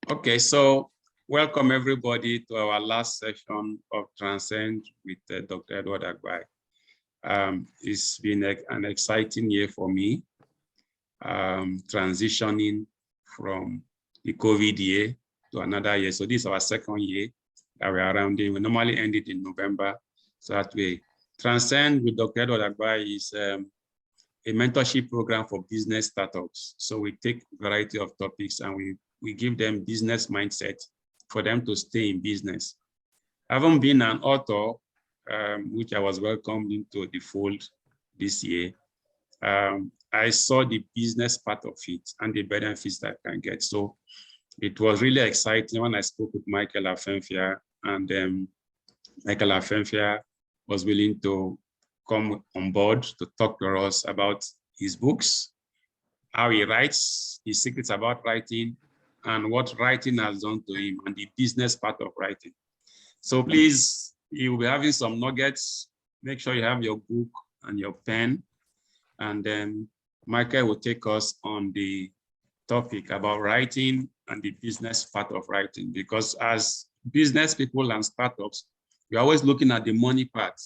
Okay, so welcome everybody to our last session of Transcend with Dr. Edward Agbai. It's been an exciting year for me, transitioning from the COVID year to another year. So this is our second year that we're around it. We normally end it in November. So that way, Transcend with Dr. Edward Agbai is a mentorship program for business startups. So we take a variety of topics and we give them business mindset for them to stay in business. Having been an author, which I was welcomed into the fold this year, I saw the business part of it and the benefits that I can get. So it was really exciting when I spoke with Michael Afenfia, and Michael Afenfia was willing to come on board to talk to us about his books, how he writes, his secrets about writing, and what writing has done to him, and the business part of writing. So please, you will be having some nuggets. Make sure you have your book and your pen, and then Michael will take us on the topic about writing and the business part of writing, because as business people and startups, we're always looking at the money part.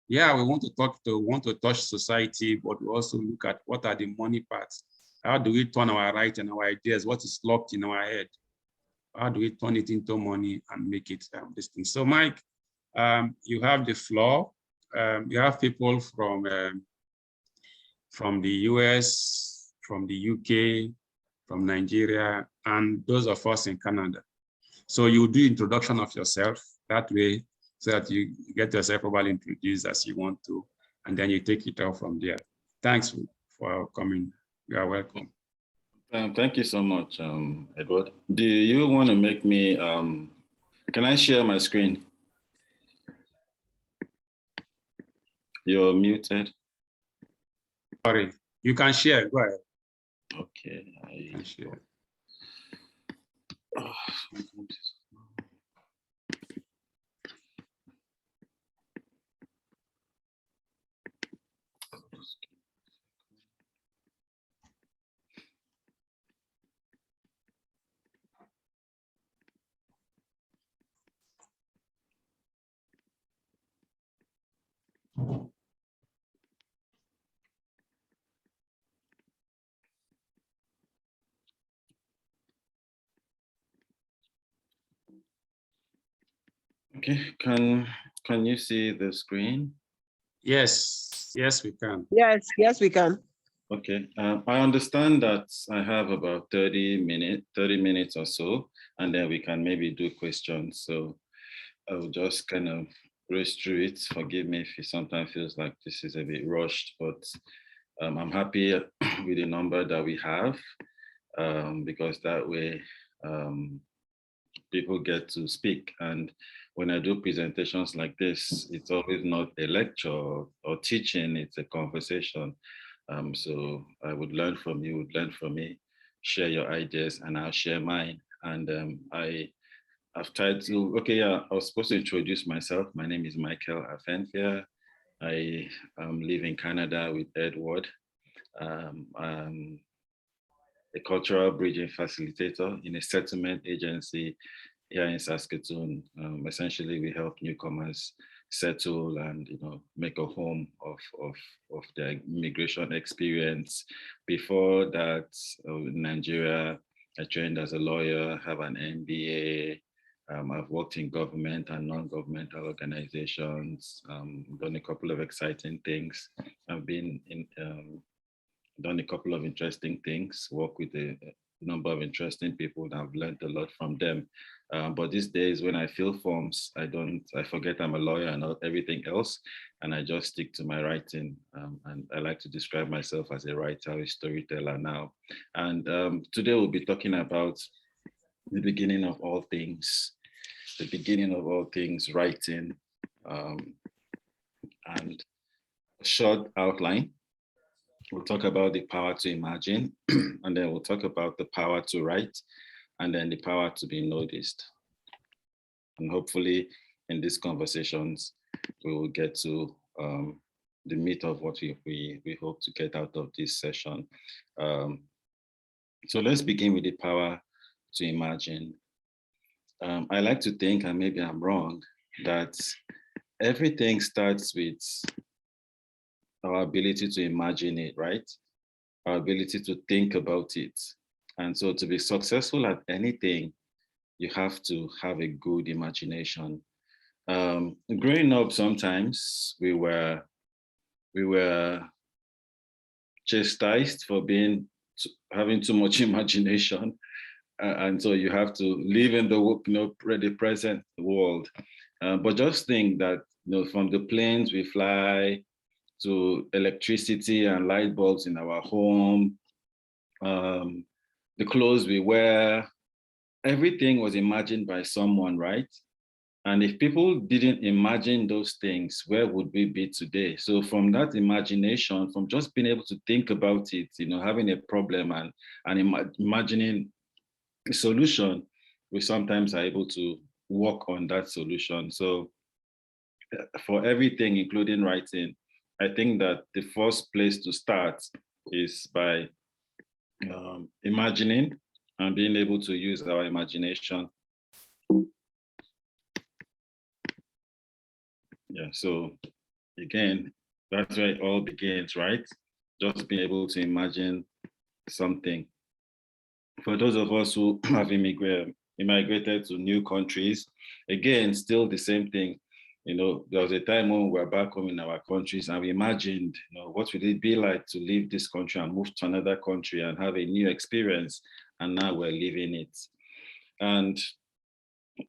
Yeah, we want to touch society, but we also look at what are the money parts. How do we turn our writing, our ideas? What is locked in our head? How do we turn it into money and make it this thing? So Mike, you have the floor. You have people from the US, from the UK, from Nigeria, and those of us in Canada. So you do introduction of yourself that way, so that you get yourself properly introduced as you want to, and then you take it out from there. Thanks for coming. You are welcome. Thank you so much, Edward. Do you want to make me, can I share my screen? You're muted. Sorry, you can share, go ahead. Okay, I can share. Oh. Okay, can you see the screen? Yes, yes, we can. Yes, we can. Okay, I understand that I have about 30 minutes or so, and then we can maybe do questions. So I'll just kind of race through it. Forgive me if it sometimes feels like this is a bit rushed, but I'm happy with the number that we have, because that way people get to speak. And when I do presentations like this, it's always not a lecture or teaching, it's a conversation. So I would learn from you, would learn from me, share your ideas, and I'll share mine. And I've tried to, okay, yeah, I was supposed to introduce myself. My name is Michael Afenfia. I live in Canada with Edward. I'm a cultural bridging facilitator in a settlement agency here in Saskatoon. Essentially, we help newcomers settle and make a home of their immigration experience. Before that, in Nigeria, I trained as a lawyer, have an MBA. I've worked in government and non-governmental organizations, done a couple of exciting things. I've been in done a couple of interesting things, worked with a number of interesting people, and I've learned a lot from them. But these days when I fill forms, I forget I'm a lawyer and not everything else, and I just stick to my writing. And I like to describe myself as a writer, a storyteller now. And today we'll be talking about the beginning of all things, writing, and a short outline. We'll talk about the power to imagine, and then we'll talk about the power to write, and then the power to be noticed. And hopefully in these conversations, we will get to the meat of what we hope to get out of this session. So let's begin with the power to imagine. I like to think, and maybe I'm wrong, that everything starts with our ability to imagine it, right? Our ability to think about it. And so to be successful at anything, you have to have a good imagination. Growing up, sometimes we were chastised for having too much imagination, and so you have to live in the present world. But just think that from the planes we fly to electricity and light bulbs in our home, the clothes we wear, everything was imagined by someone, right? And if people didn't imagine those things, where would we be today? So from that imagination, from just being able to think about it, having a problem and imagining a solution, we sometimes are able to work on that solution. So for everything, including writing, I think that the first place to start is by imagining and being able to use our imagination. Yeah, so again, that's where it all begins, right? Just being able to imagine something. For those of us who have immigrated to new countries, again, still the same thing. There was a time when we were back home in our countries and we imagined, what would it be like to leave this country and move to another country and have a new experience? And now we're living it. And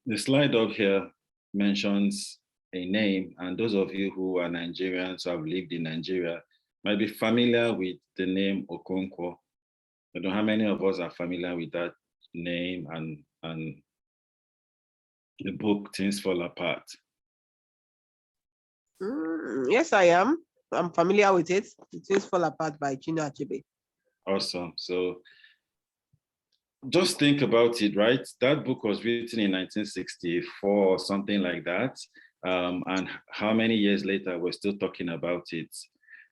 the slide up here mentions a name, and those of you who are Nigerians who have lived in Nigeria might be familiar with the name Okonkwo. I don't know how many of us are familiar with that name and the book Things Fall Apart. Yes, I am. I'm familiar with it. Things Fall Apart by Chinua Achebe. Awesome. So just think about it, right? That book was written in 1964 or something like that. And how many years later we're still talking about it?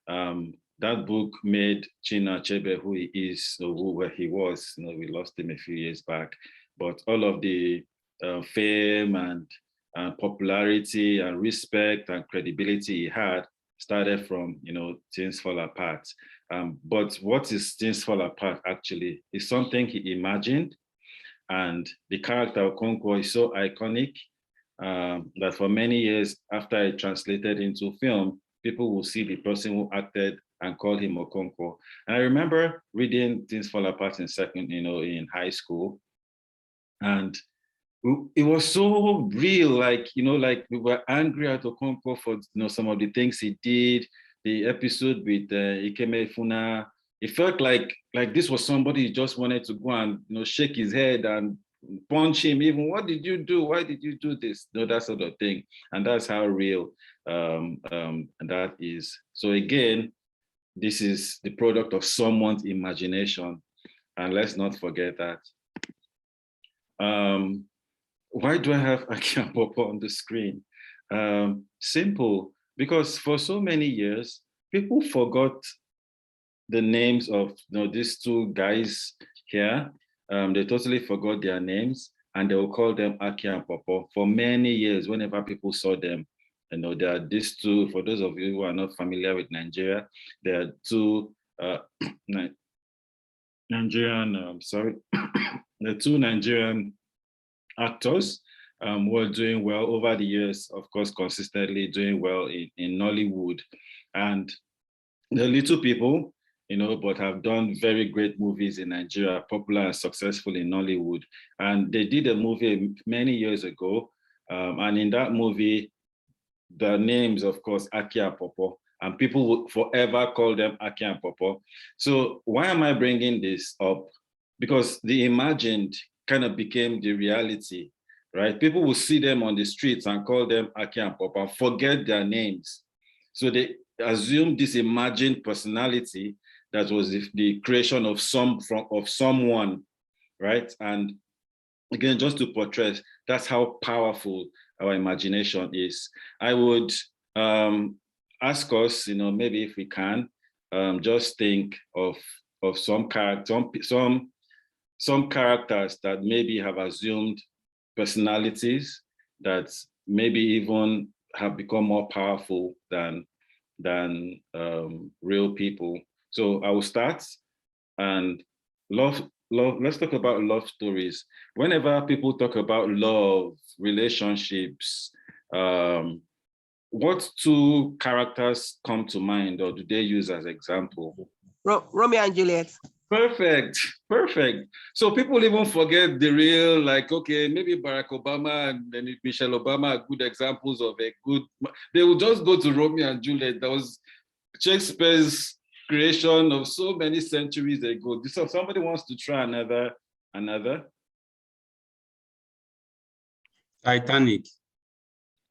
That book made Chinua Achebe who he is, or who he was. We lost him a few years back, but all of the fame and popularity and respect and credibility he had started from Things Fall Apart. But what is Things Fall Apart actually? Is something he imagined, and the character of Okonkwo is so iconic that for many years after it translated into film, people will see the person who acted and call him Okonkwo. And I remember reading Things Fall Apart in high school, and it was so real, like we were angry at Okonkwo for some of the things he did. The episode with Ikeme Funa, it felt like this was somebody you just wanted to go and shake his head and punch him. Even, what did you do? Why did you do this? That sort of thing. And that's how real that is. So again, this is the product of someone's imagination, and let's not forget that. Why do I have Akiampopo on the screen? Simple, because for so many years, people forgot the names of these two guys here. They totally forgot their names, and they will call them Akiampopo for many years. Whenever people saw them, there are these two. For those of you who are not familiar with Nigeria, there are two Nigerian. The two Nigerian actors who are doing well over the years, of course, consistently doing well in Nollywood. And they're little people, but have done very great movies in Nigeria, popular and successful in Nollywood. And they did a movie many years ago. And in that movie, the names, of course, Akiampopo, and people would forever call them Akiampopo. So why am I bringing this up? Because the imagined kind of became the reality, right? People will see them on the streets and call them Akiampopo and forget their names. So they assume this imagined personality that was the creation of someone, right? And again, just to portray, that's how powerful our imagination is. I would ask us, maybe if we can, just think of some character, some some characters that maybe have assumed personalities that maybe even have become more powerful than real people. So I will start, and love. Let's talk about love stories. Whenever people talk about love, relationships, what two characters come to mind, or do they use as example? Romeo and Juliet. Perfect, perfect. So people even forget the real, like, okay, maybe Barack Obama and then Michelle Obama are good examples of a good, they will just go to Romeo and Juliet. That was Shakespeare's creation of so many centuries ago. So somebody wants to try another. Titanic.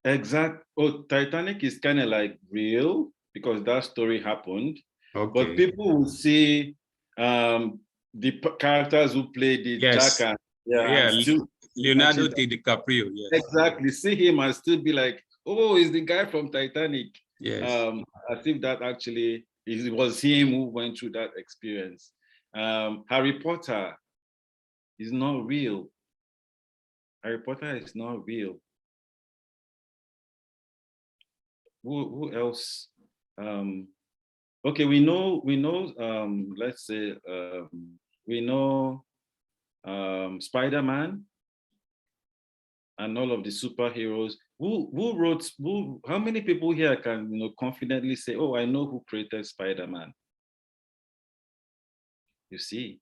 Exact. Oh, Titanic is kind of like real because that story happened. Okay. But people will see the characters who played it, Yes. Jack and still Leonardo DiCaprio. Yes. Exactly. See him and still be like, oh, he's the guy from Titanic. Yes. I think that actually it was him who went through that experience. Harry Potter is not real. Harry Potter is not real. Who else? Okay, we know, let's say, we know Spider-Man and all of the superheroes. How many people here can, confidently say, oh, I know who created Spider-Man? You see,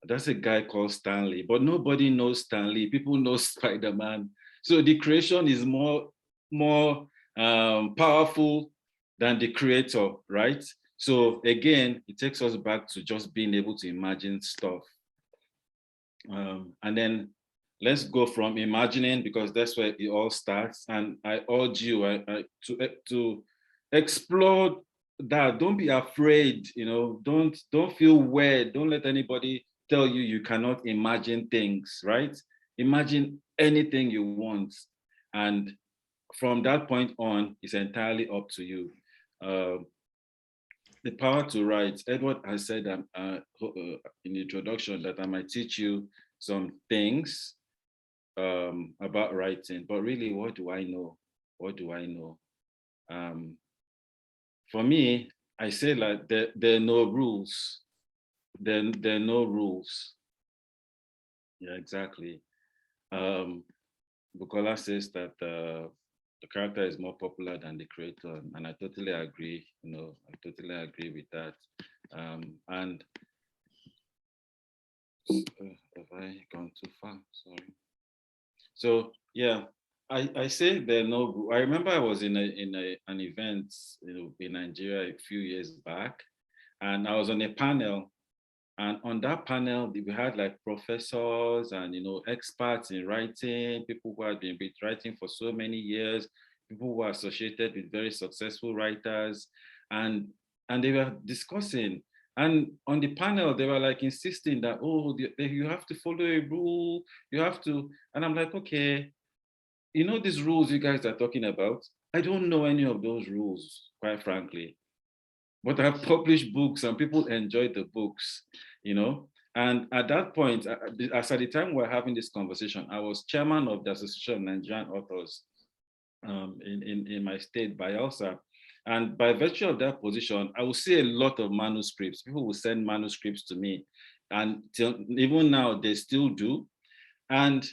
that's a guy called Stan Lee, but nobody knows Stan Lee. People know Spider-Man. So the creation is more powerful than the creator, right? So again, it takes us back to just being able to imagine stuff. And then let's go from imagining, because that's where it all starts. And I urge you to explore that. Don't be afraid, don't feel weird. Don't let anybody tell you you cannot imagine things, right? Imagine anything you want. And from that point on, it's entirely up to you. The power to write. Edward has said in the introduction that I might teach you some things about writing, but really, what do I know? What do I know? For me, I say like there are no rules. There are no rules. Yeah, exactly. Bukola says that the character is more popular than the creator, and I totally agree. I totally agree with that. And have I gone too far? Sorry. So yeah, I say there are no. I remember I was in an event in Nigeria a few years back, and I was on a panel. And on that panel, we had like professors and experts in writing, people who had been writing for so many years, people who were associated with very successful writers, and they were discussing. And on the panel, they were like insisting that, oh, you have to follow a rule, you have to. And I'm like, okay, these rules you guys are talking about, I don't know any of those rules, quite frankly. But I've published books and people enjoy the books, And at that point, as at the time we're having this conversation, I was chairman of the Association of Nigerian Authors in my state, Bayelsa. And by virtue of that position, I will see a lot of manuscripts. People will send manuscripts to me. And even now, they still do. And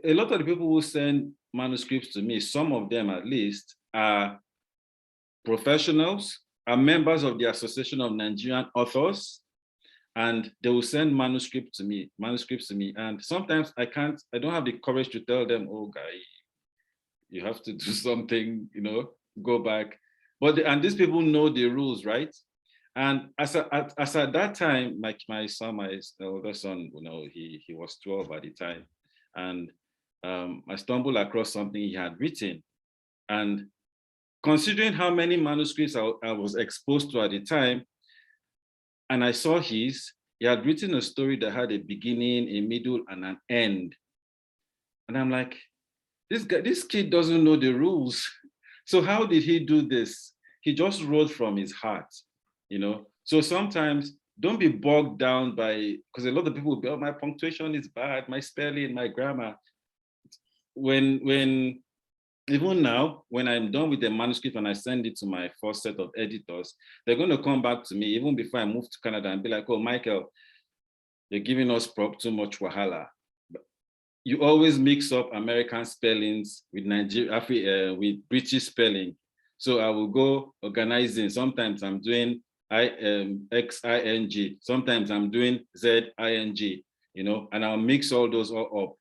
a lot of the people who send manuscripts to me, some of them at least, are professionals, are members of the Association of Nigerian Authors, and they will send manuscripts to me. And sometimes I don't have the courage to tell them, oh, guy, you have to do something, go back. And these people know the rules, right? And as at that time, my older son, he was 12 at the time. And I stumbled across something he had written. And considering how many manuscripts I was exposed to at the time, and I saw he had written a story that had a beginning, a middle, and an end. And I'm like, this kid doesn't know the rules. So how did he do this? He just wrote from his heart, So sometimes don't be bogged down by, because a lot of people will be, oh, my punctuation is bad, my spelling, my grammar. When even now, when I'm done with the manuscript and I send it to my first set of editors, they're going to come back to me even before I move to Canada and be like, oh, Michael, you're giving us too much wahala. You always mix up American spellings with with British spelling. So I will go organizing. Sometimes I'm doing XING. Sometimes I'm doing ZING, and I'll mix all those all up.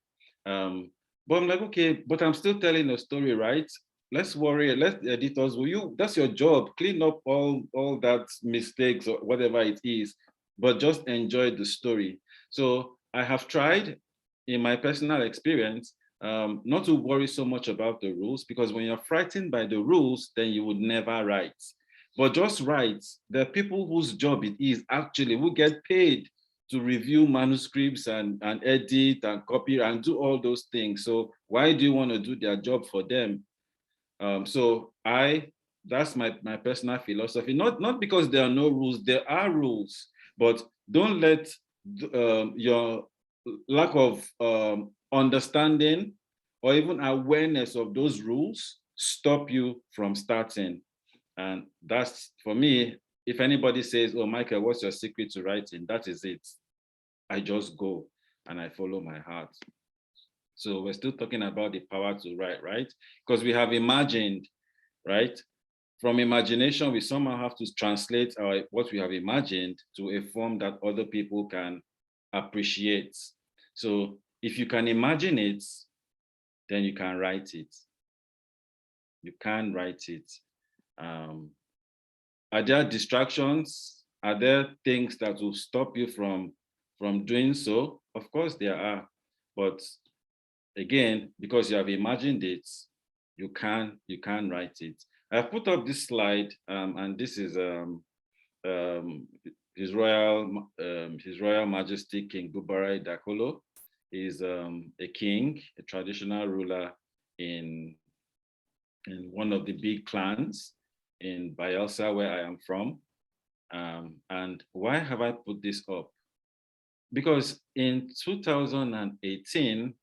But I'm like, okay, but I'm still telling a story, right? Let the editors, that's your job. Clean up all that mistakes or whatever it is, but just enjoy the story. So I have tried, in my personal experience, not to worry so much about the rules, because when you're frightened by the rules, then you would never write. But just write. There are people whose job it is actually, who get paid to review manuscripts and edit and copy and do all those things. So why do you want to do their job for them? So that's my personal philosophy. Not because there are no rules, there are rules, but don't let your lack of understanding or even awareness of those rules stop you from starting. And that's, for me, if anybody says, oh, Michael, what's your secret to writing? That is it. I just go and I follow my heart. So we're still talking about the power to write, right? Because we have imagined, right? From imagination, we somehow have to translate what we have imagined to a form that other people can appreciate. So if you can imagine it, then you can write it. You can write it. Are there distractions? Are there things that will stop you from doing so? Of course there are. But again, because you have imagined it, you can write it. I've put up this slide, and this is His Royal Majesty King Bubarai Dakolo. Is a king, a traditional ruler in one of the big clans in Bayelsa, where I am from. And why have I put this up? Because in 2018,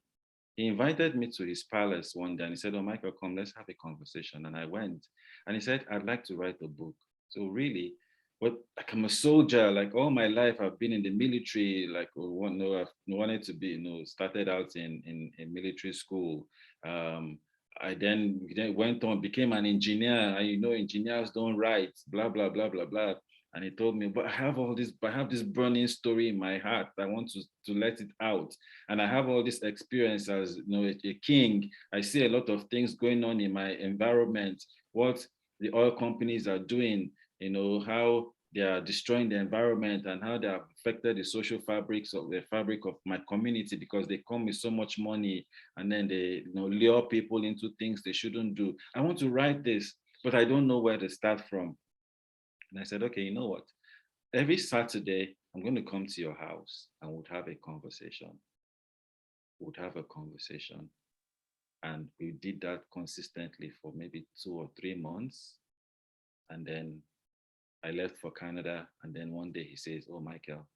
he invited me to his palace one day and he said, oh, Michael, come, let's have a conversation. And I went and he said, I'd like to write a book. So really, but like, I'm a soldier, like all my life I've been in the military, like I've wanted to be, started out in military school. I then went on, became an engineer, and engineers don't write, blah, blah, blah, blah, blah. And he told me, but I have this burning story in my heart. I want to let it out. And I have all this experience as a king. I see a lot of things going on in my environment, what the oil companies are doing, how they are destroying the environment and how they have affected the social fabric of my community, because they come with so much money and then they lure people into things they shouldn't do. I want to write this, but I don't know where to start from. And I said, okay, you know what? Every Saturday, I'm going to come to your house and we'll have a conversation. And we did that consistently for maybe 2 or 3 months. And then I left for Canada. And then one day he says, oh, Michael,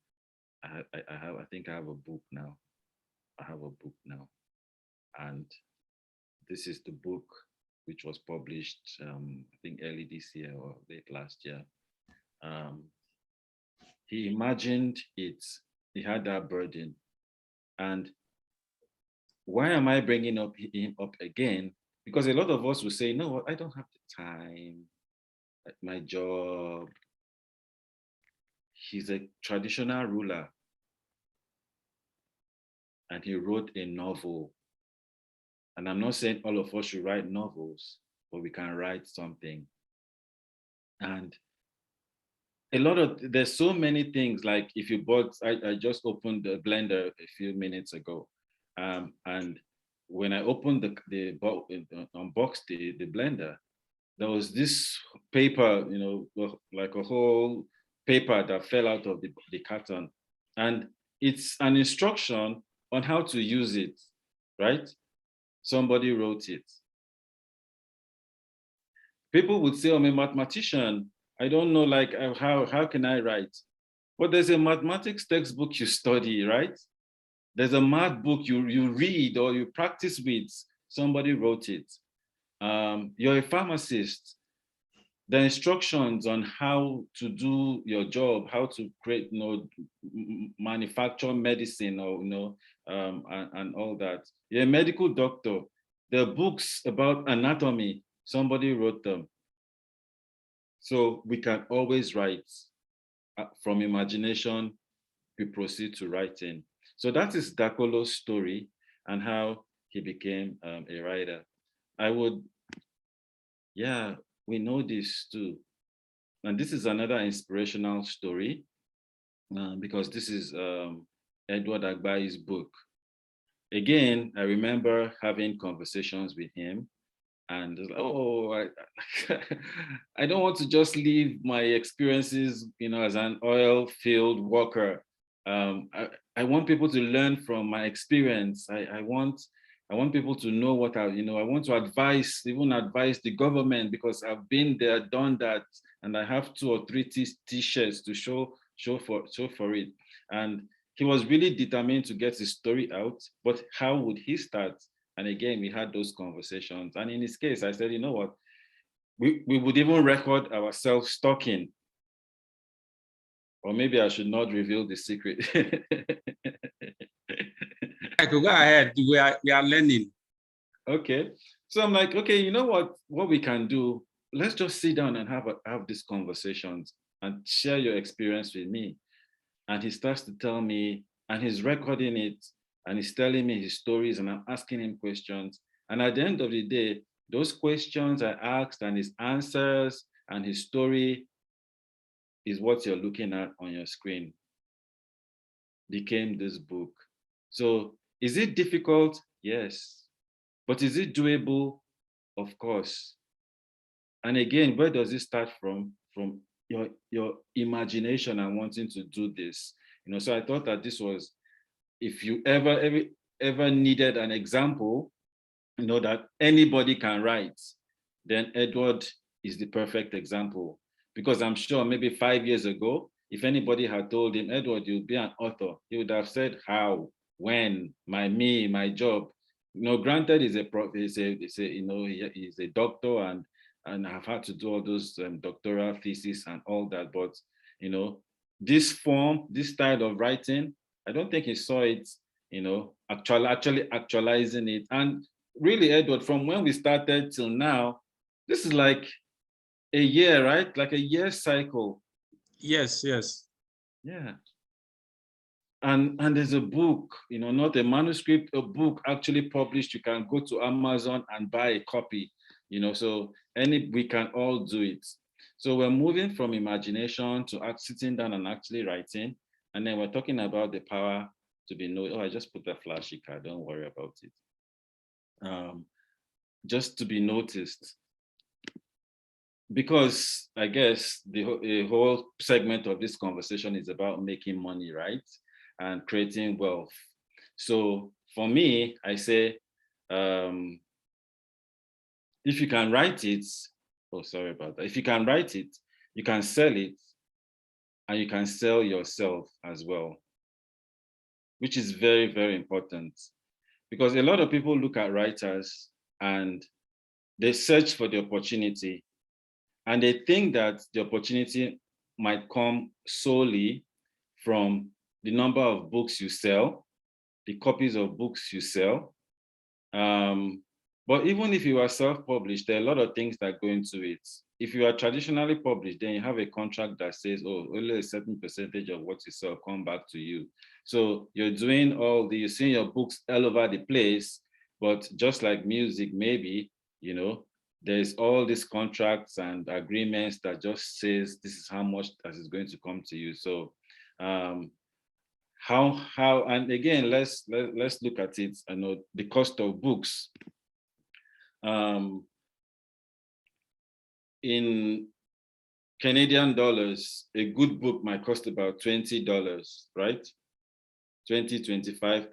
I think I have a book now. And this is the book which was published, I think early this year or late last year. He imagined it. He had that burden. And why am I bringing him up again? Because a lot of us will say, no, what? I don't have the time at my job. He's a traditional ruler. And he wrote a novel. And I'm not saying all of us should write novels, but we can write something. And there's so many things, like if you bought, I just opened the blender a few minutes ago. And when I opened unboxed the blender, there was this paper, like a whole paper that fell out of the carton. And it's an instruction on how to use it, right? Somebody wrote it. People would say, I'm a mathematician. I don't know, like, how can I write? But there's a mathematics textbook you study, right? There's a math book you read or you practice with, somebody wrote it. You're a pharmacist. The instructions on how to do your job, how to create, manufacture medicine, or and all that. You're a medical doctor. There are books about anatomy. Somebody wrote them. So we can always write. From imagination, we proceed to writing. So that is Dakolo's story and how he became a writer. We know this too. And this is another inspirational story because this is Edward Agbayi's book. Again, I remember having conversations with him and I don't want to just leave my experiences, as an oil field worker. I want people to learn from my experience. I want people to know what I want to advise the government, because I've been there, done that, and I have 2 or 3 t-shirts to show for it. And he was really determined to get his story out, but how would he start? And again, we had those conversations. And in his case, I said, you know what? We would even record ourselves talking. Or maybe I should not reveal the secret. I could go ahead. We are learning. Okay. So I'm like, okay, you know what we can do? Let's just sit down and have these conversations and share your experience with me. And he starts to tell me, and he's recording it, and he's telling me his stories, and I'm asking him questions. And at the end of the day, those questions I asked and his answers and his story is what you're looking at on your screen. Became this book. So is it difficult? Yes. But is it doable? Of course. And again, where does it start from? From your imagination and wanting to do this. So I thought that this was, if you ever needed an example, that anybody can write, then Edward is the perfect example. Because I'm sure maybe 5 years ago, if anybody had told him, Edward, you'll be an author, he would have said, how, when, my job. Granted, he's a doctor, and I've had to do all those doctoral theses and all that. But this form, this style of writing, I don't think he saw it, actually actualizing it. And really, Edward, from when we started till now, this is like a year, right? Like a year cycle. Yes. Yeah. And there's a book, not a manuscript, a book actually published. You can go to Amazon and buy a copy, so we can all do it. So we're moving from imagination to sitting down and actually writing. And then we're talking about the power to be known. Oh, I just put a flashy card, don't worry about it. Just to be noticed. Because I guess the whole segment of this conversation is about making money, right? And creating wealth. So for me, I say, if you can write it, if you can write it, you can sell it, and you can sell yourself as well, which is very, very important. Because a lot of people look at writers and they search for the opportunity, and they think that the opportunity might come solely from the number of books you sell, the copies of books you sell. But even if you are self-published, there are a lot of things that go into it. If you are traditionally published, then you have a contract that says, oh, only a certain percentage of what you sell come back to you. So you're doing you're seeing your books all over the place, but just like music, maybe, there's all these contracts and agreements that just says this is how much that is going to come to you. So how and again, let's look at it. I know the cost of books. In Canadian dollars, a good book might cost about $20, right? $20, $25,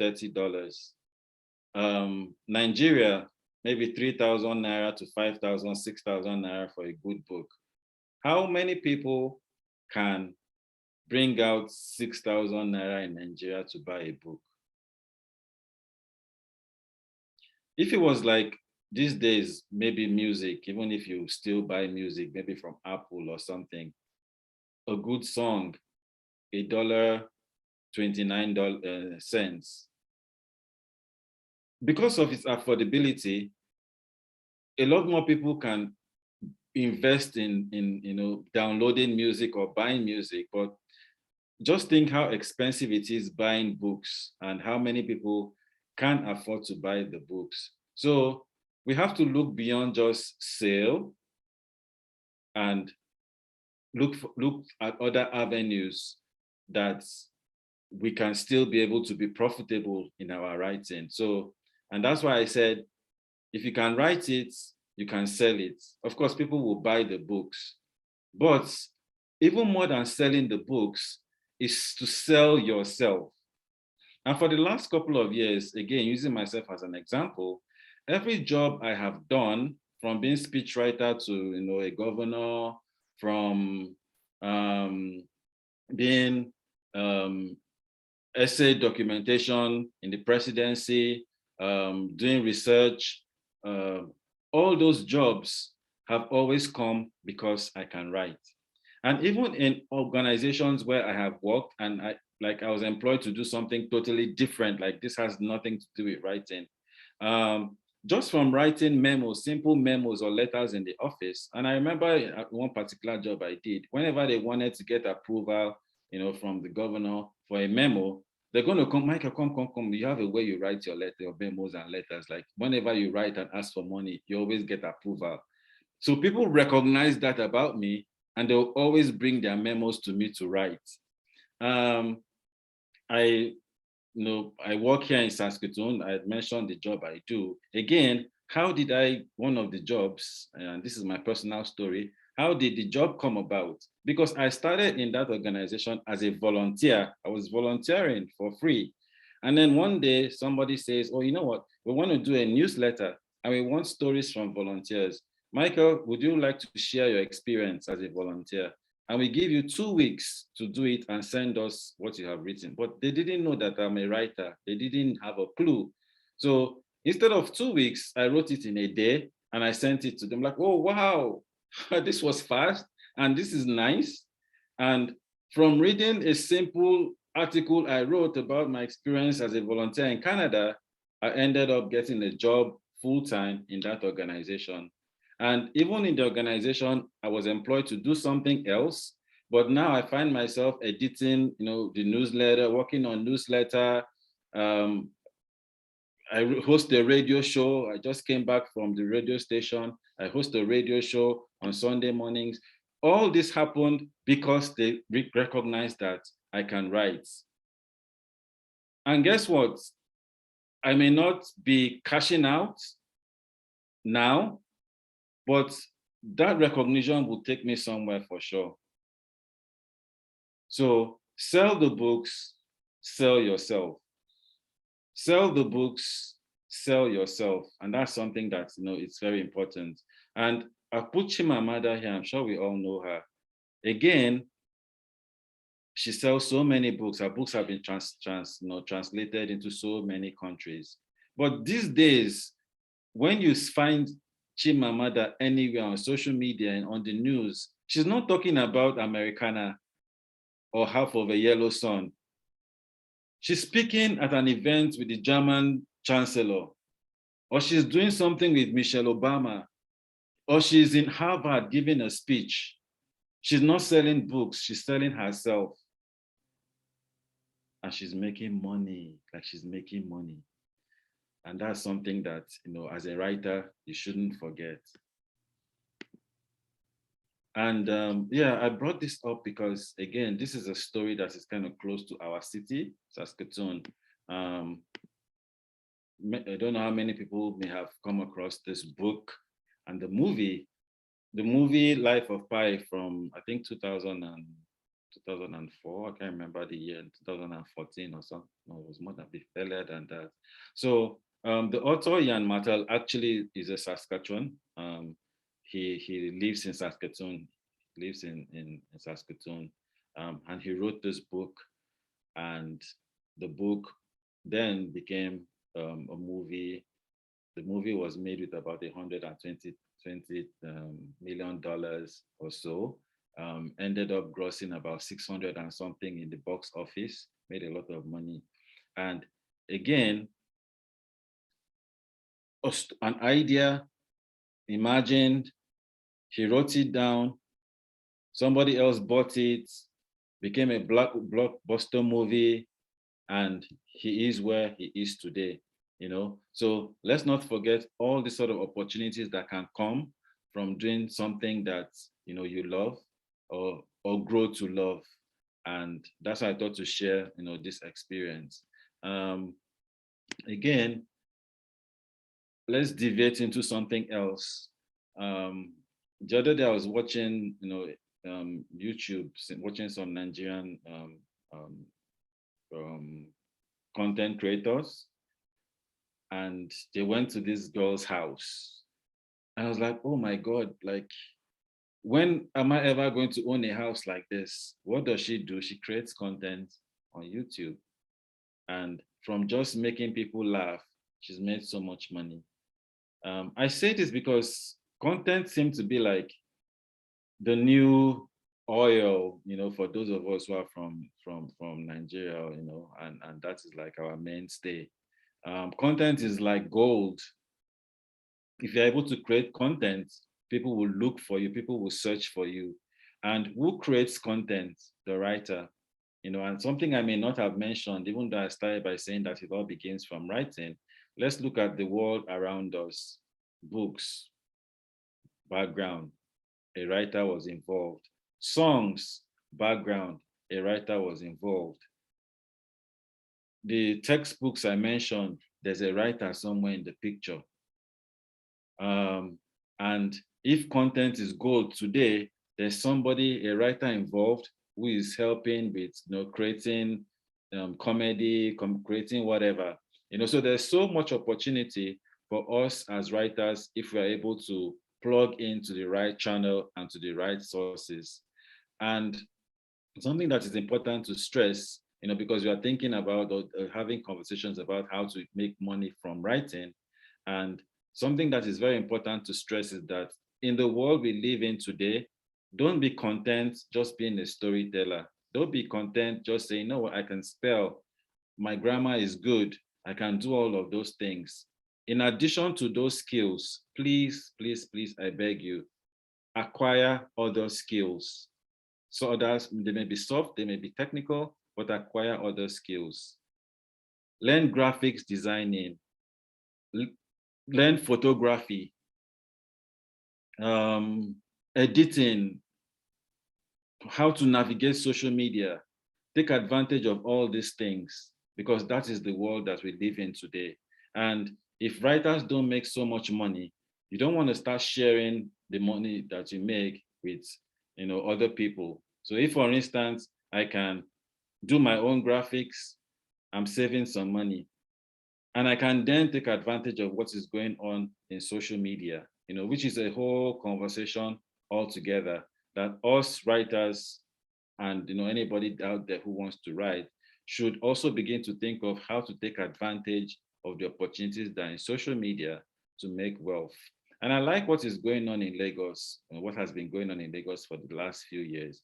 $30. Nigeria, maybe 3,000 naira to 5,000, 6,000 naira for a good book. How many people can bring out 6,000 naira in Nigeria to buy a book. If it was like these days, maybe music, even if you still buy music, maybe from Apple or something, a good song, $1.29. Because of its affordability, a lot more people can invest in downloading music or buying music. But just think how expensive it is buying books and how many people can't afford to buy the books. So we have to look beyond just sale and look at other avenues that we can still be able to be profitable in our writing. So, and that's why I said, if you can write it, you can sell it. Of course, people will buy the books, but even more than selling the books is to sell yourself. And for the last couple of years, again, using myself as an example, every job I have done, from being speechwriter to a governor, from being essay documentation in the presidency, doing research, all those jobs have always come because I can write. And even in organizations where I have worked and I was employed to do something totally different, like this has nothing to do with writing. Just from writing memos, simple memos or letters in the office. And I remember at one particular job I did, whenever they wanted to get approval, from the governor for a memo, they're going to come, Michael, come. You have a way you write your memos and letters. Like whenever you write and ask for money, you always get approval. So people recognize that about me, and they'll always bring their memos to me to write. I work here in Saskatoon. I had mentioned the job I do. Again, one of the jobs, and this is my personal story, how did the job come about? Because I started in that organization as a volunteer. I was volunteering for free. And then one day somebody says, oh, you know what? We want to do a newsletter and we want stories from volunteers. Michael, would you like to share your experience as a volunteer? And we give you 2 weeks to do it and send us what you have written. But they didn't know that I'm a writer. They didn't have a clue. So instead of 2 weeks, I wrote it in a day and I sent it to them like, oh, wow, this was fast and this is nice. And from reading a simple article I wrote about my experience as a volunteer in Canada, I ended up getting a job full-time in that organization. And even in the organization, I was employed to do something else, but now I find myself editing, the newsletter, working on newsletter. I host a radio show. I just came back from the radio station. I host a radio show on Sunday mornings. All this happened because they recognized that I can write. And guess what? I may not be cashing out now, but that recognition will take me somewhere for sure. So sell the books, sell yourself. Sell the books, sell yourself. And that's something that, it's very important. And I put Chimamanda here, I'm sure we all know her. Again, she sells so many books. Her books have been translated into so many countries. But these days, when you find Chimamanda anywhere on social media and on the news, she's not talking about Americana or Half of a Yellow Sun. She's speaking at an event with the German chancellor, or she's doing something with Michelle Obama, or she's in Harvard giving a speech. She's not selling books, she's selling herself. And she's making money, like she's making money. And that's something that, as a writer, you shouldn't forget. And I brought this up because, again, this is a story that is kind of close to our city, Saskatoon. I don't know how many people may have come across this book and the movie Life of Pi from, I think, 2004. I can't remember the year, 2014 or something. No, it was more than a bit earlier than that. So the author, Jan Martel, actually is a Saskatchewan. He lives in Saskatoon, lives in Saskatoon. And he wrote this book, and the book then became a movie. The movie was made with about $120 million or so. Ended up grossing about 600 and something in the box office, made a lot of money. And again, an idea imagined, he wrote it down, somebody else bought it, became a blockbuster movie, and he is where he is today, you know? So let's not forget all the sort of opportunities that can come from doing something that, you know, you love or grow to love. And that's why I thought to share, you know, this experience. Again, let's deviate into something else. The other day I was watching, you know, YouTube, watching some Nigerian content creators, and they went to this girl's house. And I was like, oh my God, like, when am I ever going to own a house like this? What does she do? She creates content on YouTube. And from just making people laugh, she's made so much money. I say this because content seems to be like the new oil, you know, for those of us who are from Nigeria, you know, and that is like our mainstay. Content is like gold. If you're able to create content, people will look for you, people will search for you. And who creates content? The writer. You know, and something I may not have mentioned, even though I started by saying that it all begins from writing, let's look at the world around us. Books, background, a writer was involved. Songs, background, a writer was involved. The textbooks I mentioned, there's a writer somewhere in the picture. And if content is gold today, there's somebody, a writer involved, who is helping with, you know, creating comedy, creating whatever. You know, so there's so much opportunity for us as writers if we are able to plug into the right channel and to the right sources. And something that is important to stress, you know, because we are thinking about or having conversations about how to make money from writing. And something that is very important to stress is that in the world we live in today, don't be content just being a storyteller. Don't be content just saying, no, I can spell, my grammar is good, I can do all of those things. In addition to those skills, please, please, please, I beg you, acquire other skills. So others, they may be soft, they may be technical, but acquire other skills. Learn graphics designing, learn photography, editing, how to navigate social media. Take advantage of all these things because that is the world that we live in today. And if writers don't make so much money, you don't want to start sharing the money that you make with, you know, other people. So if, for instance, I can do my own graphics, I'm saving some money. And I can then take advantage of what is going on in social media, you know, which is a whole conversation altogether that us writers and, you know, anybody out there who wants to write should also begin to think of how to take advantage of the opportunities that are in social media to make wealth. And I like what is going on in Lagos, and what has been going on in Lagos for the last few years.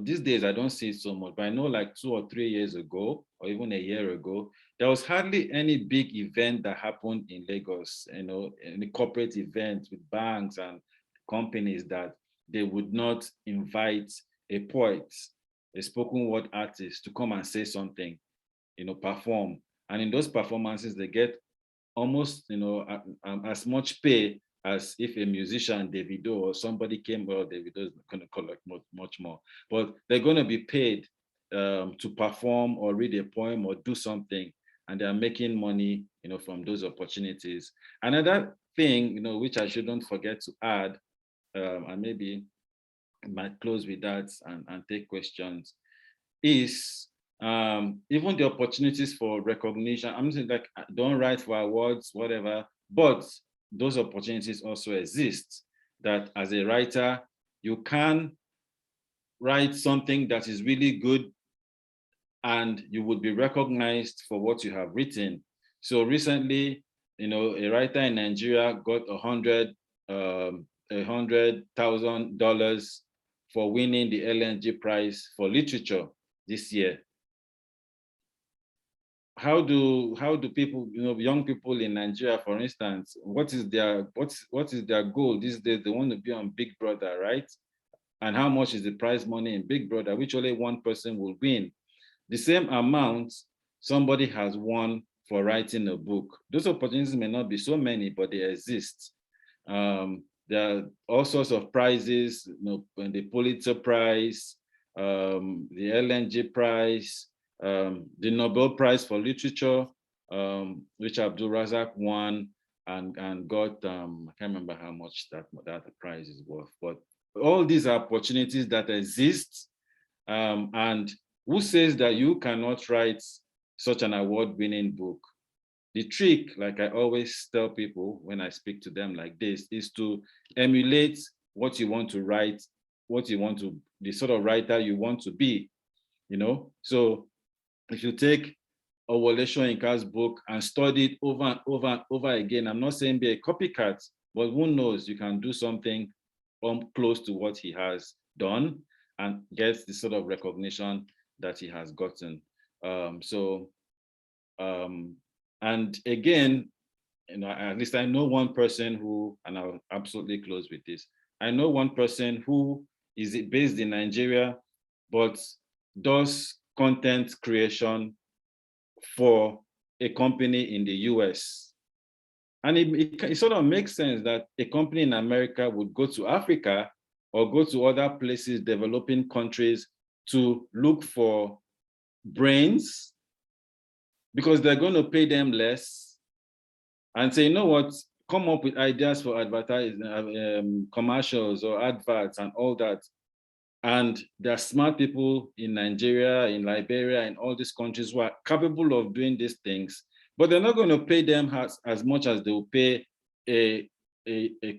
These days, I don't see it so much, but I know like 2 or 3 years ago, or even a year ago, there was hardly any big event that happened in Lagos, you know, any corporate event with banks and companies that they would not invite a poet, a spoken word artist to come and say something, you know, perform. And in those performances, they get almost, you know, as much pay as if a musician, Davido, or somebody came. Well, Davido is going to collect much more, but they're going to be paid to perform or read a poem or do something, and they're making money, you know, from those opportunities. Another thing, you know, which I shouldn't forget to add, and maybe I might close with that and take questions, is even the opportunities for recognition. I'm saying like, don't write for awards, whatever, but those opportunities also exist, that as a writer, you can write something that is really good and you would be recognized for what you have written. So recently, you know, a writer in Nigeria got $100,000 for winning the LNG prize for literature this year. How do people, you know, young people in Nigeria, for instance, what is their goal these days? They want to be on Big Brother, right? And how much is the prize money in Big Brother, which only one person will win? The same amount somebody has won for writing a book. Those opportunities may not be so many, but they exist. There are all sorts of prizes, you know, the Pulitzer Prize, the LNG Prize, the Nobel Prize for Literature, which Abdul Razak won and got, I can't remember how much that prize is worth, but all these are opportunities that exist. And who says that you cannot write such an award-winning book? The trick, like I always tell people when I speak to them like this, is to emulate what you want to write, the sort of writer you want to be, you know? So if you take Wole Soyinka's book and study it over and over and over again, I'm not saying be a copycat, but who knows, you can do something close to what he has done and get the sort of recognition that he has gotten. And again, you know, at least I know one person who, and I'll absolutely close with this. I know one person who is based in Nigeria, but does content creation for a company in the US. And it sort of makes sense that a company in America would go to Africa or go to other places, developing countries, to look for brains, because they're going to pay them less, and say, you know what, come up with ideas for advertising, commercials or adverts and all that. And there are smart people in Nigeria, in Liberia, in all these countries who are capable of doing these things, but they're not going to pay them as much as they will pay a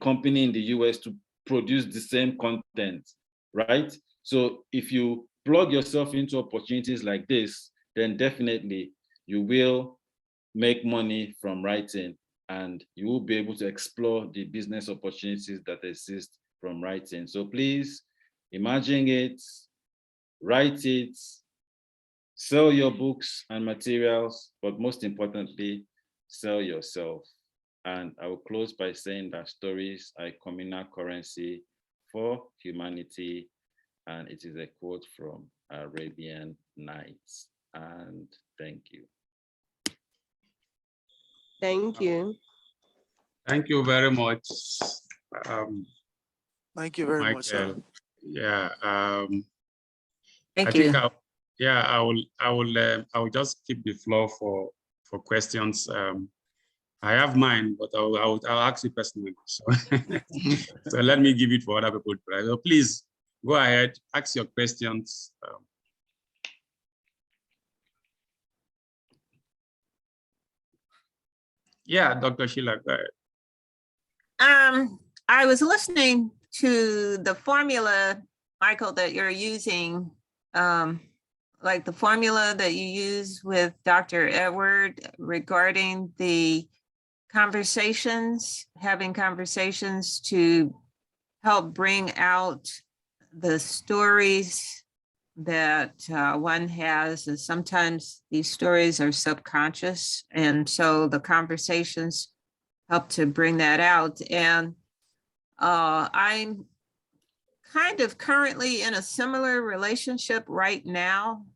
company in the US to produce the same content, right? So if you plug yourself into opportunities like this, then definitely you will make money from writing, and you will be able to explore the business opportunities that exist from writing. So please imagine it, write it, sell your books and materials, but most importantly, sell yourself. And I will close by saying that stories are a communal currency for humanity, and it is a quote from Arabian Nights. And thank you. Thank you. Thank you very much. Thank you very much, sir. Michael. Yeah. Thank you. I will just keep the floor for questions. I have mine, but I'll ask you personally. So, so let me give it for other people. So please go ahead, ask your questions. Yeah, Dr. Sheila, go ahead. I was listening to the formula, Michael, that you're using, like the formula that you use with Dr. Edward regarding the conversations, having conversations to help bring out the stories that one has. And sometimes these stories are subconscious. And so the conversations help to bring that out. And I'm kind of currently in a similar relationship right now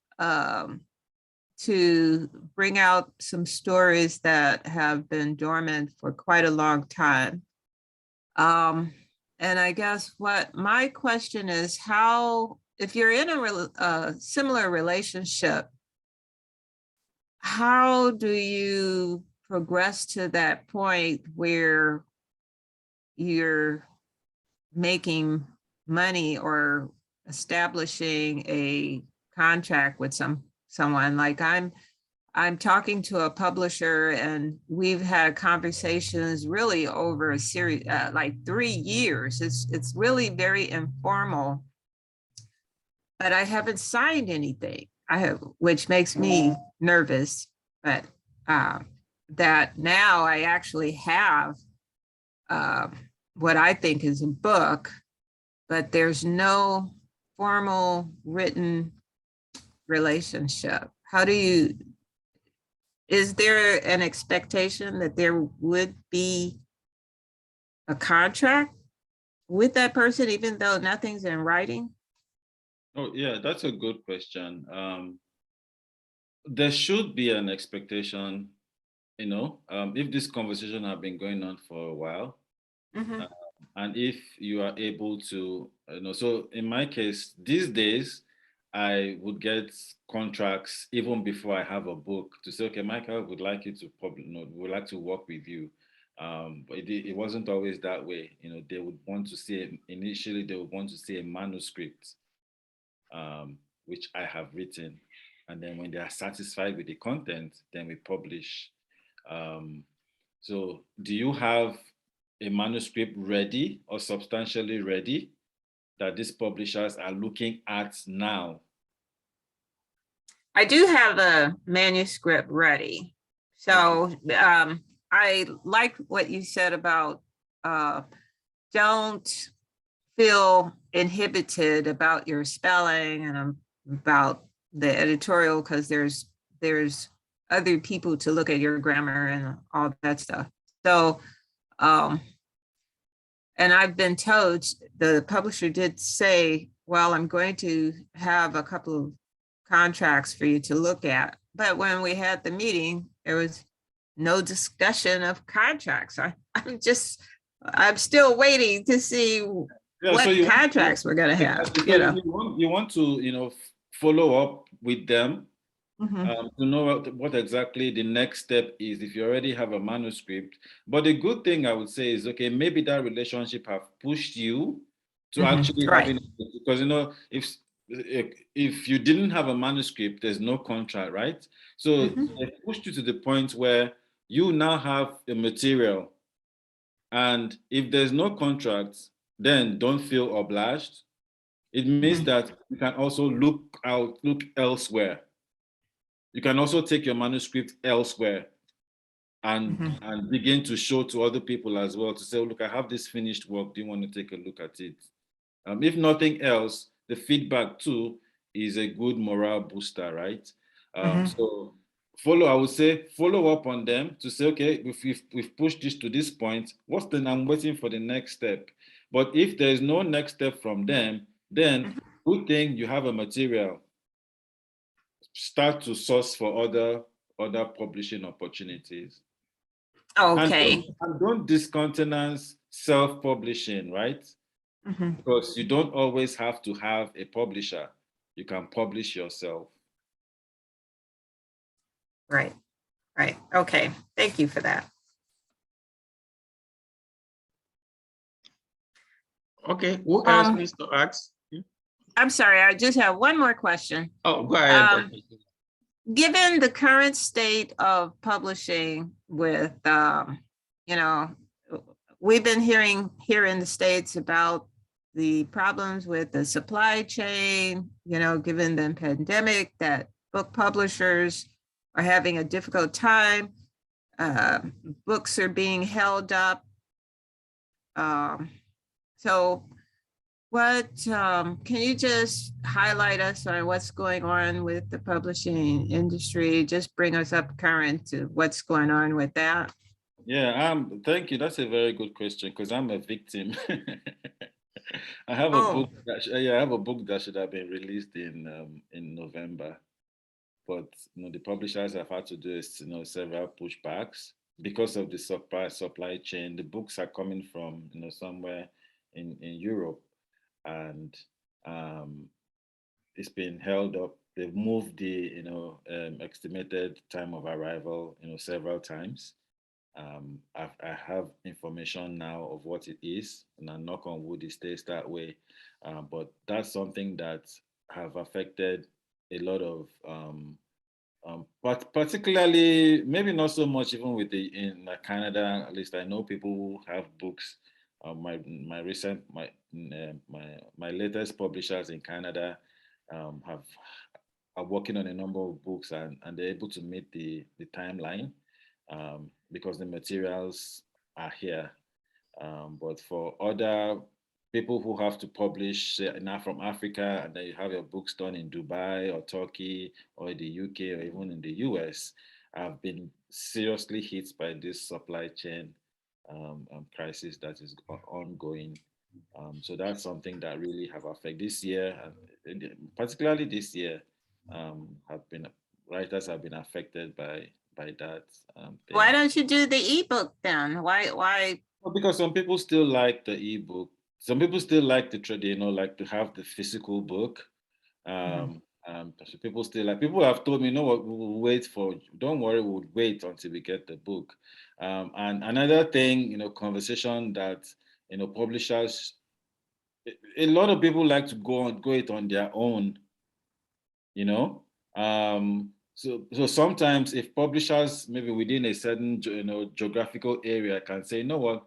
to bring out some stories that have been dormant for quite a long time. And I guess what my question is, how, if you're in a similar relationship, how do you progress to that point where you're making money or establishing a contract with someone? Like I'm talking to a publisher, and we've had conversations really over a series, like 3 years. It's really very informal. but I haven't signed anything. I have, which makes me nervous, but that now I actually have what I think is a book, but there's no formal written relationship. How do you, is there an expectation that there would be a contract with that person, even though nothing's in writing? Oh, yeah, that's a good question. There should be an expectation, if this conversation have been going on for a while, and if you are able to, so in my case, these days, I would get contracts even before I have a book to say, okay, Michael, would like you to would like to work with you. But it wasn't always that way. They would want to see, initially, they would want to see a manuscript, which I have written. And then when they are satisfied with the content, then we publish. So do you have a manuscript ready or substantially ready that these publishers are looking at now? I do have a manuscript ready. So I like what you said about don't feel inhibited about your spelling and about the editorial, because there's other people to look at your grammar and all that stuff. So and I've been told, the publisher did say, well, I'm going to have a couple of contracts for you to look at. But when we had the meeting, there was no discussion of contracts. I'm still waiting to see what contracts we're going to have. You want to, follow up with them to know what exactly the next step is if you already have a manuscript. But the good thing I would say is, okay, maybe that relationship have pushed you to actually having, because if you didn't have a manuscript, there's no contract, right? So they pushed you to the point where you now have a material, and if there's no contract, then don't feel obliged. It means that you can also look elsewhere. You can also take your manuscript elsewhere and begin to show to other people as well, to say, look, I have this finished work. Do you want to take a look at it? If nothing else, the feedback too is a good morale booster, right? So I would say follow up on them to say, okay, if we've pushed this to this point, what's then? I'm waiting for the next step. But if there's no next step from them, then good thing you have a material. Start to source for other publishing opportunities. Okay. And don't discountenance self-publishing, right? Because you don't always have to have a publisher. You can publish yourself. Right. Okay. Thank you for that. Okay. Who else needs to ask? I'm sorry, I just have one more question. Oh, go ahead. Given the current state of publishing with, we've been hearing here in the States about the problems with the supply chain, given the pandemic, that book publishers are having a difficult time. Books are being held up. So what can you just highlight us on what's going on with the publishing industry? Just bring us up current to what's going on with that. Yeah, thank you. That's a very good question, because I'm a victim. I have a book. I have a book that should have been released in November, but the publishers have had to do several pushbacks because of the supply chain. The books are coming from somewhere in Europe, and it's been held up. They've moved the estimated time of arrival several times. I have information now of what it is, and I knock on wood it stays that way. But that's something that have affected a lot of, but particularly maybe not so much even with in Canada. At least I know people who have books. My latest publishers in Canada, are working on a number of books, and they're able to meet the timeline because the materials are here. But for other people who have to publish now from Africa, and then you have your books done in Dubai or Turkey or the UK or even in the US, have been seriously hit by this supply chain crisis that is ongoing. So that's something that really have affected this year, and particularly this year, have been writers have been affected by that Why thing. don't you do the ebook then? Why? Well, because some people still like the ebook. Some people still like the trade, like to have the physical book. So people still like. People have told me, no, what we'll wait for. Don't worry, we'll wait until we get the book. And another thing, conversation that publishers. A lot of people like to go it on their own. So sometimes if publishers maybe within a certain geographical area can say, you know what,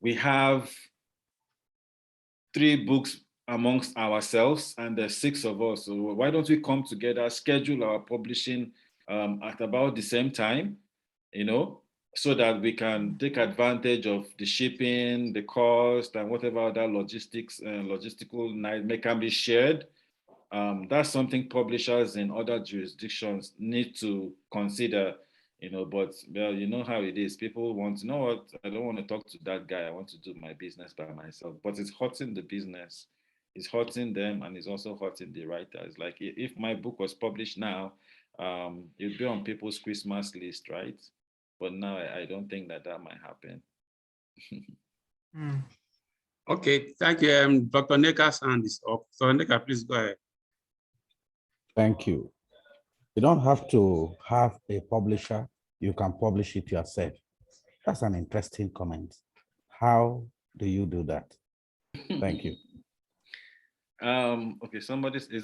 we have 3 books amongst ourselves and there's 6 of us, so why don't we come together, schedule our publishing at about the same time, so that we can take advantage of the shipping, the cost, and whatever other logistical need can be shared. That's something publishers in other jurisdictions need to consider, but well, you know how it is. People want to know what, I don't want to talk to that guy. I want to do my business by myself, but it's hurting the business. It's hurting them, and it's also hurting the writers. Like if my book was published now, it'd be on people's Christmas list, right? But now I don't think that might happen. Okay, thank you. Dr. Neka's hand is up. So Neka, please go ahead. Thank you. You don't have to have a publisher. You can publish it yourself. That's an interesting comment. How do you do that? Thank you. Okay, is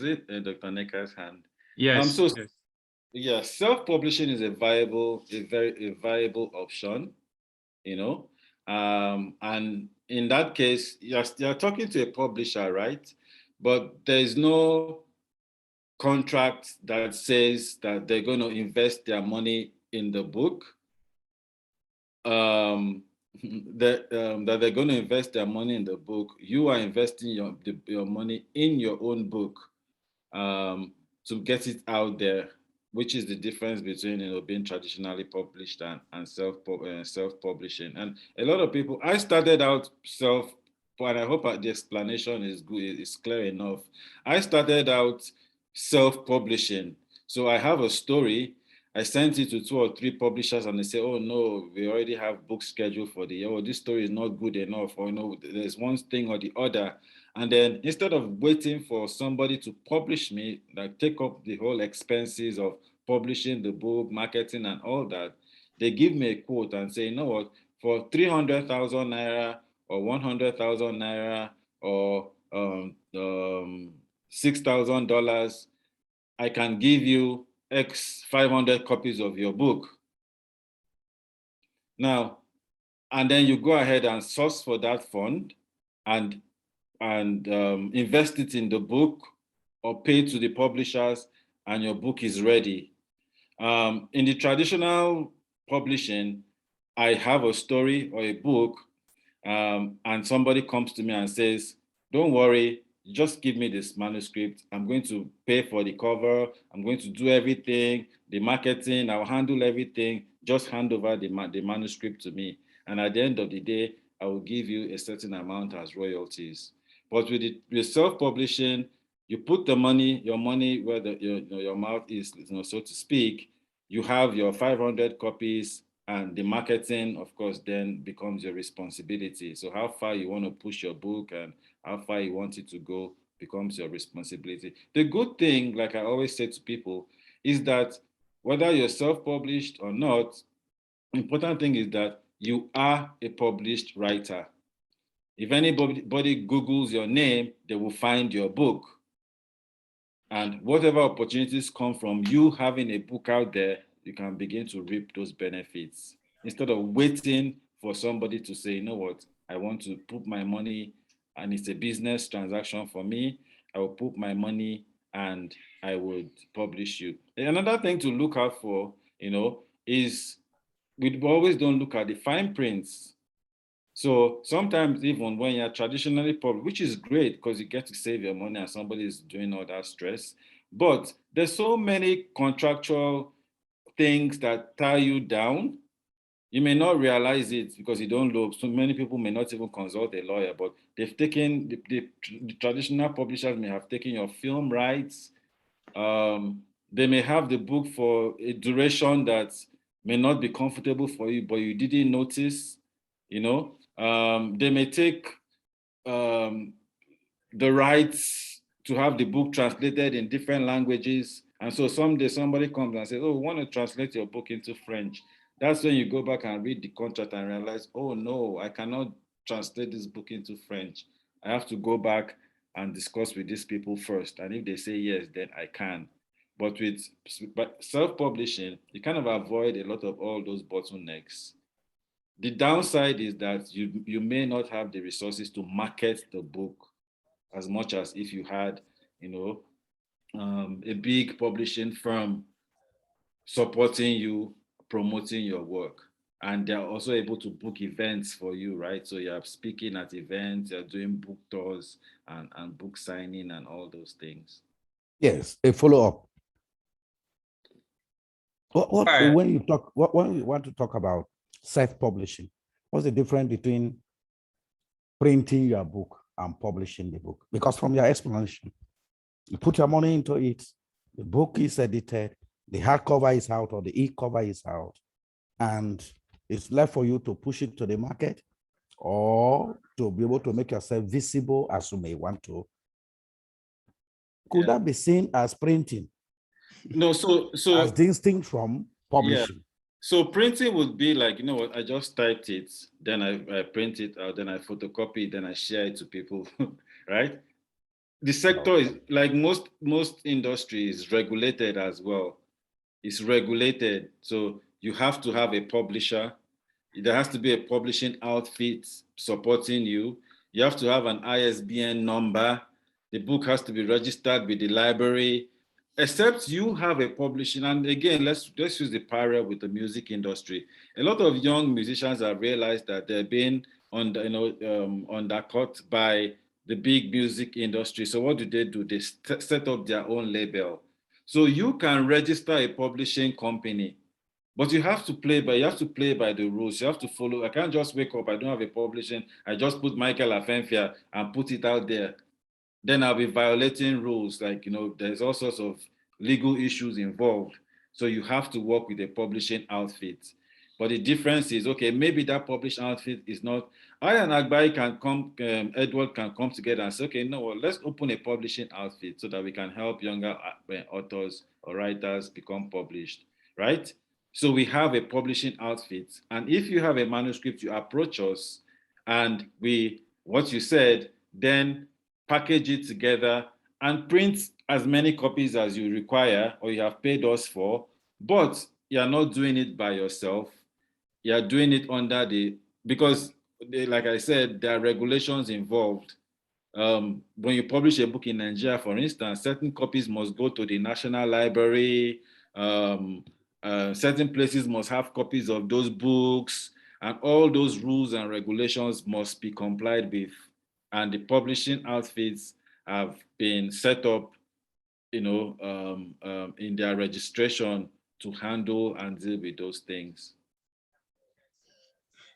it Dr. Neka's hand? Yes. Yes. Yeah, self-publishing is a very viable option, and in that case, you're talking to a publisher, right? But there is no contract that says that they're going to invest their money in the book. That they're going to invest their money in the book. You are investing your money in your own book to get it out there, which is the difference between being traditionally published and self-publishing. And a lot of people, I started out and I hope the explanation is good, is clear enough. I started out self-publishing. So I have a story. I sent it to 2 or 3 publishers, and they say, oh no, we already have books scheduled for the year. Oh, this story is not good enough, or there's one thing or the other. And then instead of waiting for somebody to publish me, like take up the whole expenses of publishing the book, marketing and all that, they give me a quote and say, you know what, for 300,000 naira or 100,000 naira or $6,000, I can give you X 500 copies of your book. Now, and then you go ahead and source for that fund and invest it in the book or pay to the publishers, and your book is ready. In the traditional publishing, I have a story or a book, and somebody comes to me and says, don't worry, just give me this manuscript. I'm going to pay for the cover. I'm going to do everything, the marketing, I'll handle everything. Just hand over the manuscript to me. And at the end of the day, I will give you a certain amount as royalties. But with self-publishing, you put your money where your mouth is, so to speak. You have your 500 copies, and the marketing, of course, then becomes your responsibility. So how far you want to push your book and how far you want it to go becomes your responsibility. The good thing, like I always say to people, is that whether you're self-published or not, important thing is that you are a published writer. If anybody Googles your name, they will find your book. And whatever opportunities come from you having a book out there, you can begin to reap those benefits instead of waiting for somebody to say, you know what, I want to put my money, and it's a business transaction for me. I will put my money and I would publish you. Another thing to look out for, is we always don't look at the fine prints. So sometimes even when you're traditionally published, which is great because you get to save your money and somebody is doing all that stress, but there's so many contractual things that tie you down. You may not realize it because you don't look. So many people may not even consult a lawyer, but they've taken, the traditional publishers may have taken your film rights. They may have the book for a duration that may not be comfortable for you, but you didn't notice, They may take the rights to have the book translated in different languages. And so someday somebody comes and says, oh, we want to translate your book into French. That's when you go back and read the contract and realize, oh no, I cannot translate this book into French. I have to go back and discuss with these people first. And if they say yes, then I can. But with self-publishing, you kind of avoid a lot of all those bottlenecks. The downside is that you may not have the resources to market the book as much as if you had, a big publishing firm supporting you, promoting your work. And they're also able to book events for you, right? So you're speaking at events, you're doing book tours and book signing and all those things. Yes, a follow-up. Right. When you want to talk about self-publishing, what's the difference between printing your book and publishing the book? Because from your explanation, you put your money into it, the book is edited, the hardcover is out or the e-cover is out, and it's left for you to push it to the market or to be able to make yourself visible as you may want to. Could that be seen as printing? No, so as distinct from publishing? Yeah. So printing would be like, I just typed it, then I print it out, then I photocopy it, then I share it to people, right? The sector is like most industries regulated as well. It's regulated. So you have to have a publisher. There has to be a publishing outfit supporting you. You have to have an ISBN number. The book has to be registered with the library. Except you have a publishing, and again, let's use the parallel with the music industry. A lot of young musicians have realized that they're being undercut by the big music industry. So what do? They set up their own label. So you can register a publishing company, but you have to play by the rules. You have to follow. I can't just wake up, I don't have a publishing, I just put Michael Afenfia and put it out there. Then I'll be violating rules. Like, there's all sorts of legal issues involved. So you have to work with a publishing outfit. But the difference is, okay, maybe that publishing outfit is not, I and Agbai can come, Edward can come together and say, okay, no, let's open a publishing outfit so that we can help younger authors or writers become published, right? So we have a publishing outfit. And if you have a manuscript, you approach us and what you said, then package it together and print as many copies as you require or you have paid us for, but you're not doing it by yourself. You're doing it under because like I said, there are regulations involved. When you publish a book in Nigeria, for instance, certain copies must go to the National Library. Certain places must have copies of those books, and all those rules and regulations must be complied with. And the publishing outfits have been set up, in their registration to handle and deal with those things.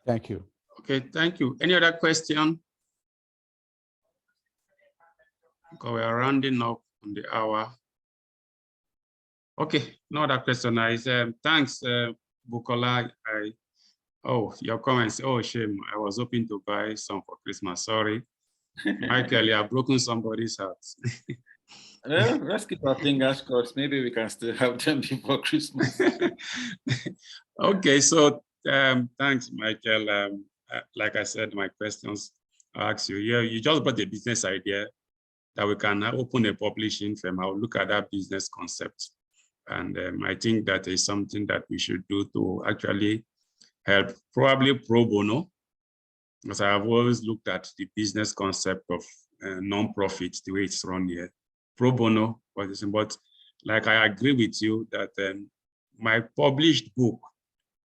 Thank you. Okay, thank you. Any other question? Okay, we are rounding up on the hour. Okay, no other question. Thanks, Bukola. Your comments. Oh, shame. I was hoping to buy some for Christmas. Sorry. Michael, you have broken somebody's heart. Well, let's keep our fingers crossed. Maybe we can still have them before Christmas. Okay, so thanks, Michael. Like I said, my questions I asked you. Yeah, you just brought a business idea that we can open a publishing firm. I'll look at that business concept. And I think that is something that we should do to actually help, probably pro bono, because I have always looked at the business concept of non-profit, the way it's run here, pro bono for this, but like I agree with you that my published book,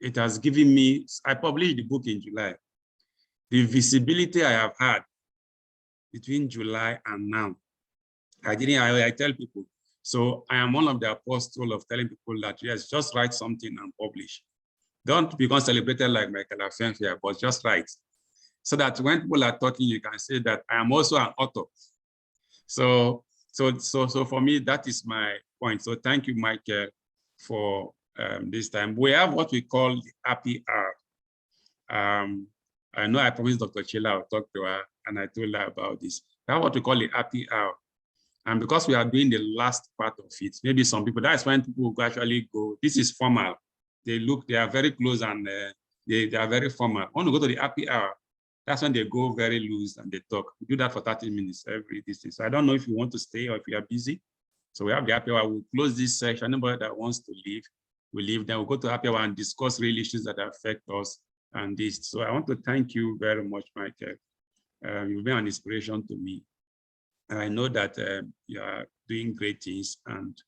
it has given me, I published the book in July. The visibility I have had between July and now, I tell people, so I am one of the apostles of telling people that, yes, just write something and publish. Don't become celebrated like Michael Afenfia, but just write. So that when people are talking, you can say that I am also an author. So for me, that is my point. So thank you, Michael, for this time. We have what we call the happy hour. I know I promised Dr. Chila I'll talk to her, and I told her about this. We have what we call the happy hour. And because we are doing the last part of it, maybe some people, that's when people will actually go, this is formal. They are very close and they are very formal. When we go to the happy hour, that's when they go very loose and they talk. We do that for 30 minutes every distance. So I don't know if you want to stay or if you are busy. So we have the happy hour. We'll close this section. Anybody that wants to leave, we leave. Then we'll go to happy hour and discuss real issues that affect us and this. So I want to thank you very much, Michael. You've been an inspiration to me. And I know that you are doing great things, and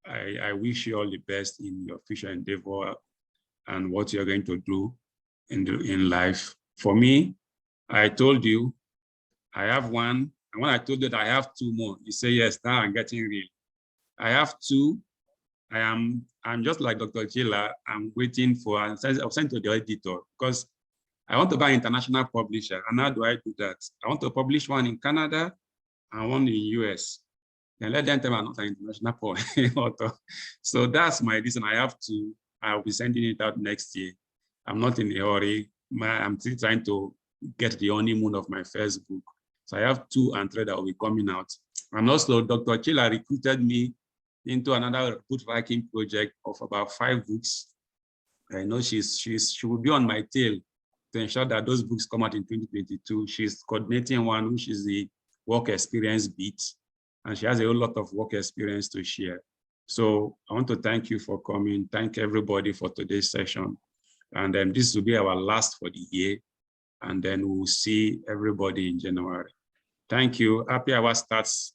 I wish you all the best in your future endeavor and what you're going to do in life. For me, I told you I have one, and when I told you that I have two more, you say, yes, now I'm getting real. I have two. I'm just like Dr. Chila. I'm waiting for, I'll send to the editor because I want to buy an international publisher. And how do I do that? I want to publish one in Canada and one in US. Then let them tell me I'm not an international author. So that's my reason. I have to, I'll be sending it out next year. I'm not in a hurry. I'm still trying to get the honeymoon of my first book. So I have 2 and 3 that will be coming out. And also Dr. Chila recruited me into another book writing project of about 5 books. I know she will be on my tail to ensure that those books come out in 2022. She's coordinating one, which is the work experience bit, and she has a whole lot of work experience to share. So I want to thank you for coming. Thank everybody for today's session. And then this will be our last for the year. And then we'll see everybody in January. Thank you. Happy hour starts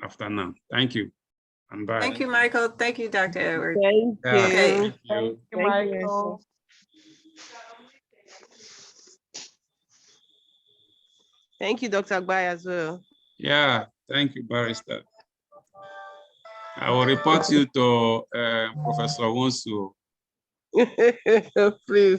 after now. Thank you. And bye. Thank you, Michael. Thank you, Dr. Edward. Thank you. Thank you. Thank you, Michael. Thank you, Dr. Agbai, as well. Yeah, thank you, Barrister. I will report you to Professor Wonsu. Please.